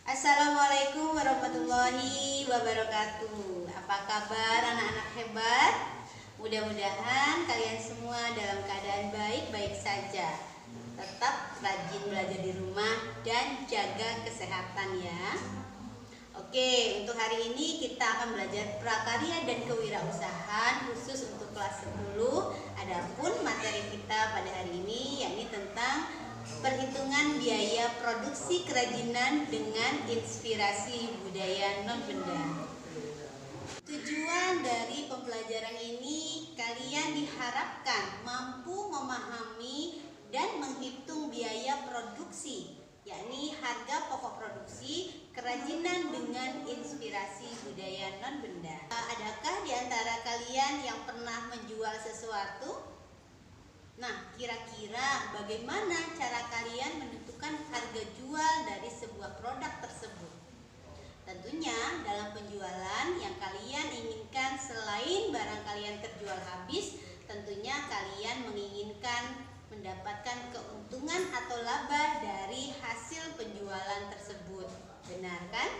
Assalamualaikum warahmatullahi wabarakatuh. Apa kabar anak-anak hebat? Mudah-mudahan kalian semua dalam keadaan baik-baik saja. Tetap rajin belajar di rumah dan jaga kesehatan ya. Oke, untuk hari ini kita akan belajar prakarya dan kewirausahaan khusus untuk kelas 10. Adapun materi kita pada hari ini yakni tentang perhitungan biaya produksi kerajinan dengan inspirasi budaya non-benda. Tujuan dari pembelajaran ini, kalian diharapkan mampu memahami dan menghitung biaya produksi, yakni harga pokok produksi kerajinan dengan inspirasi budaya non-benda. Adakah di antara kalian yang pernah menjual sesuatu? Nah, kira-kira bagaimana cara kalian menentukan harga jual dari sebuah produk tersebut? Tentunya dalam penjualan yang kalian inginkan selain barang kalian terjual habis, tentunya kalian menginginkan mendapatkan keuntungan atau laba dari hasil penjualan tersebut. Benar kan?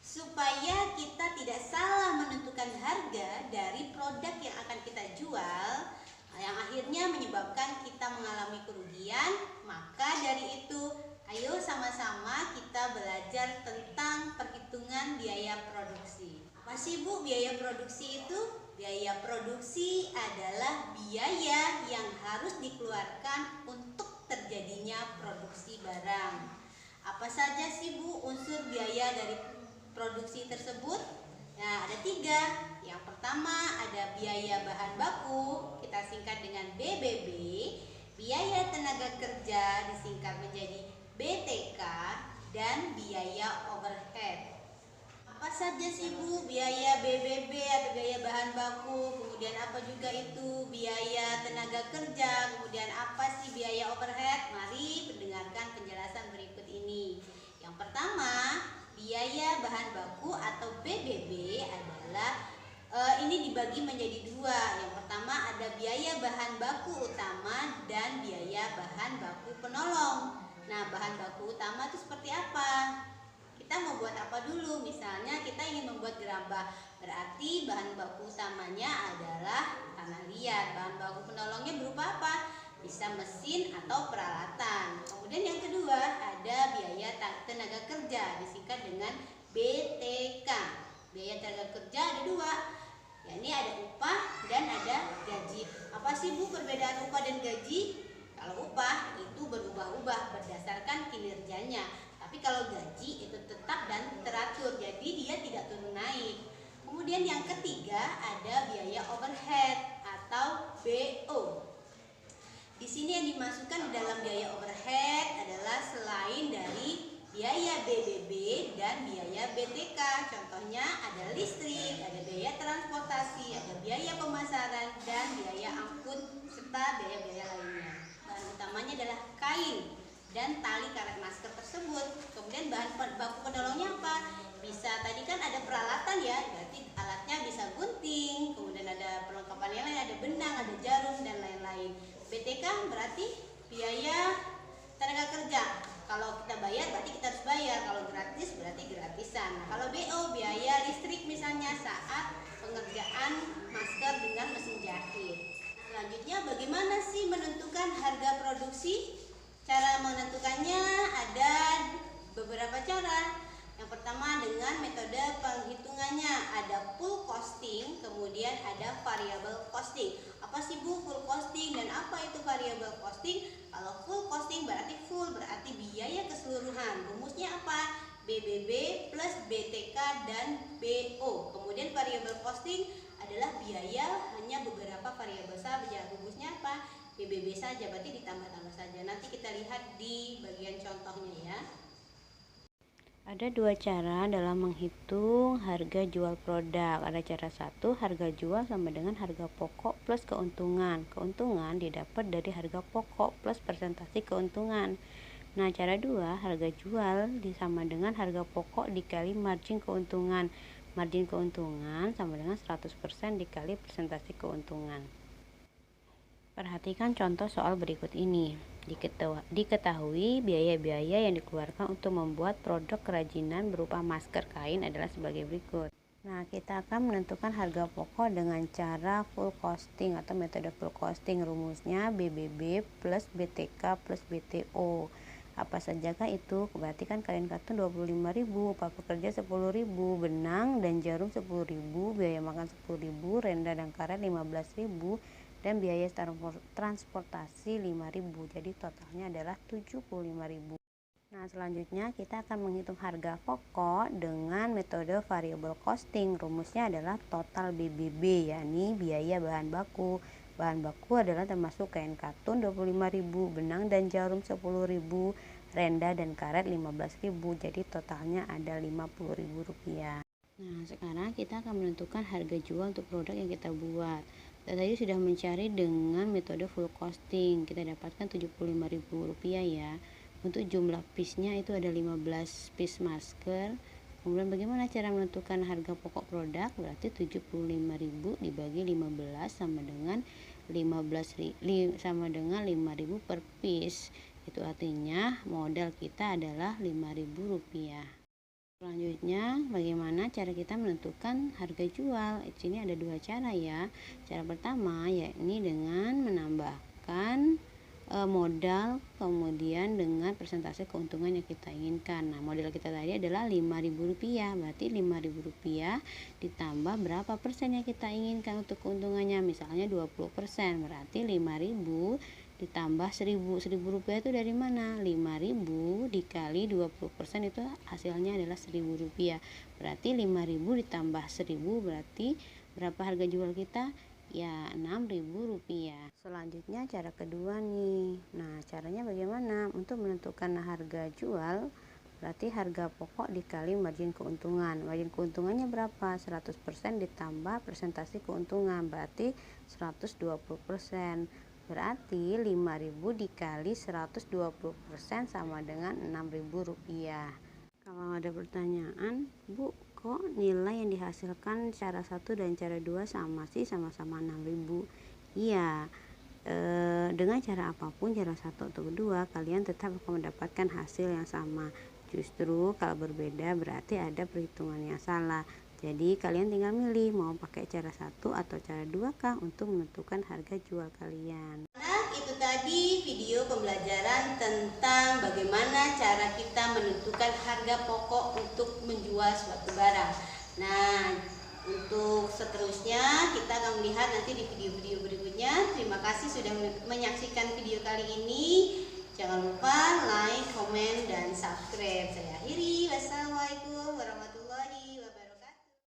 Supaya kita tidak salah menentukan harga dari produk yang akan kita jual, yang akhirnya menyebabkan kita mengalami kerugian, maka dari itu ayo sama-sama kita belajar tentang perhitungan biaya produksi. Apa sih Bu biaya produksi itu? Biaya produksi adalah biaya yang harus dikeluarkan untuk terjadinya produksi barang. Apa saja sih Bu unsur biaya dari produksi tersebut? Nah, ada 3. Yang pertama ada biaya bahan baku, kita singkat dengan BBB. Biaya tenaga kerja disingkat menjadi BTK, dan biaya overhead. Apa saja sih Bu biaya BBB atau biaya bahan baku? Kemudian apa juga itu biaya tenaga kerja? Kemudian apa sih biaya overhead? Mari mendengarkan penjelasan berikut ini. Yang pertama, biaya bahan baku atau BBB adalah ini dibagi menjadi 2. Yang pertama ada biaya bahan baku utama dan biaya bahan baku penolong. Nah, bahan baku utama itu seperti apa? Kita mau buat apa dulu? Misalnya kita ingin membuat gerabah, berarti bahan baku utamanya adalah tanah liat. Bahan baku penolongnya berupa apa? Bisa mesin atau peralatan. Kemudian yang kedua ada biaya tenaga kerja, disingkat dengan BTK. Biaya tenaga kerja ada 2, yakni ada upah dan ada gaji. Apa sih Bu perbedaan upah dan gaji? Kalau upah itu berubah-ubah berdasarkan kinerjanya, tapi kalau gaji itu tetap dan teratur, jadi dia tidak turun naik. Kemudian yang ketiga ada biaya overhead atau BO. Di sini yang dimasukkan di dalam biaya overhead adalah selain dari biaya BBB dan biaya BTK. Contohnya ada listrik, ada biaya transportasi, ada biaya pemasaran, dan biaya angkut, serta biaya-biaya lainnya. Bahan utamanya adalah kain dan tali karet masker tersebut. Kemudian bahan baku penolongnya apa? Bisa tadi kan ada peralatan ya, berarti alatnya bisa gunting, kemudian ada perlengkapan yang lain, ada benang, ada jarum, dan lain-lain. BTK berarti biaya tenaga kerja. Kalau kita bayar berarti kita harus bayar, kalau gratis berarti gratisan. Nah, kalau BO biaya listrik misalnya saat pengerjaan masker dengan mesin jahit. Selanjutnya bagaimana sih menentukan harga produksi? Cara menentukannya ada beberapa cara. Yang pertama dengan metode penghitungannya, ada full costing, kemudian ada variable costing. Apa sih Bu full costing dan apa itu variable costing? Kalau full costing berarti biaya keseluruhan. Rumusnya apa? BBB plus BTK dan BO. Kemudian variable costing adalah biaya hanya beberapa variabel saja. Rumusnya apa? BBB saja, berarti ditambah-tambah saja. Nanti kita lihat di bagian contohnya ya. Ada 2 cara dalam menghitung harga jual produk. Ada cara 1, harga jual sama dengan harga pokok plus keuntungan. Keuntungan didapat dari harga pokok plus persentase keuntungan. Nah, cara 2, harga jual sama dengan harga pokok dikali margin keuntungan. Margin keuntungan sama dengan 100% dikali persentase keuntungan. Perhatikan contoh soal berikut ini. Diketahui biaya-biaya yang dikeluarkan untuk membuat produk kerajinan berupa masker kain adalah sebagai berikut. Nah, kita akan menentukan harga pokok dengan cara full costing atau metode full costing. Rumusnya BBB plus BTK plus BTO. Apa sajakah itu? Berarti kan kain katun 25.000, upah pekerja 10.000, benang dan jarum 10.000, biaya makan 10.000, renda dan karet 15.000, dan biaya transportasi 5.000. Jadi totalnya adalah 75.000. Nah, selanjutnya kita akan menghitung harga pokok dengan metode variable costing. Rumusnya adalah total BBB, yakni biaya bahan baku. Bahan baku adalah termasuk kain katun 25.000, benang dan jarum 10.000, renda dan karet 15.000. Jadi totalnya ada 50.000 rupiah. Nah, sekarang kita akan menentukan harga jual untuk produk yang kita buat. Kita tadi sudah mencari dengan metode full costing, kita dapatkan 75.000 rupiah ya. Untuk jumlah piece-nya itu ada 15 piece masker. Kemudian bagaimana cara menentukan harga pokok produk? Berarti 75.000 dibagi 15 sama dengan 5.000 per piece. Itu artinya modal kita adalah 5.000 rupiah. Selanjutnya, bagaimana cara kita menentukan harga jual? Di sini ada dua cara ya. Cara pertama yakni dengan menambahkan modal, kemudian dengan persentase keuntungan yang kita inginkan. Nah, modal kita tadi adalah 5.000 rupiah, berarti 5.000 rupiah ditambah berapa persen yang kita inginkan untuk keuntungannya. Misalnya 20%, berarti 5.000 ditambah 1.000 rupiah itu dari mana? 5.000 dikali 20% itu hasilnya adalah 1.000 rupiah. Berarti 5.000 ditambah 1.000 berarti berapa harga jual kita? Ya, 6.000 rupiah. Selanjutnya cara kedua nih. Nah, caranya bagaimana? Untuk menentukan harga jual berarti harga pokok dikali margin keuntungan. Margin keuntungannya berapa? 100% ditambah persentase keuntungan, berarti 120%. Berarti 5.000 dikali 120% sama dengan 6.000 rupiah. Kalau ada pertanyaan, Bu, kok nilai yang dihasilkan cara 1 dan cara 2 sama sih, sama-sama 6.000? Iya, dengan cara apapun, cara 1 atau 2, kalian tetap akan mendapatkan hasil yang sama. Justru kalau berbeda berarti ada perhitungan yang salah. Jadi kalian tinggal milih mau pakai cara 1 atau cara 2 kah untuk menentukan harga jual kalian. Nah, itu tadi video pembelajaran tentang bagaimana cara kita menentukan harga pokok untuk menjual suatu barang. Nah, untuk seterusnya kita akan melihat nanti di video-video berikutnya. Terima kasih sudah menyaksikan video kali ini. Jangan lupa like, komen, dan subscribe. Saya akhiri.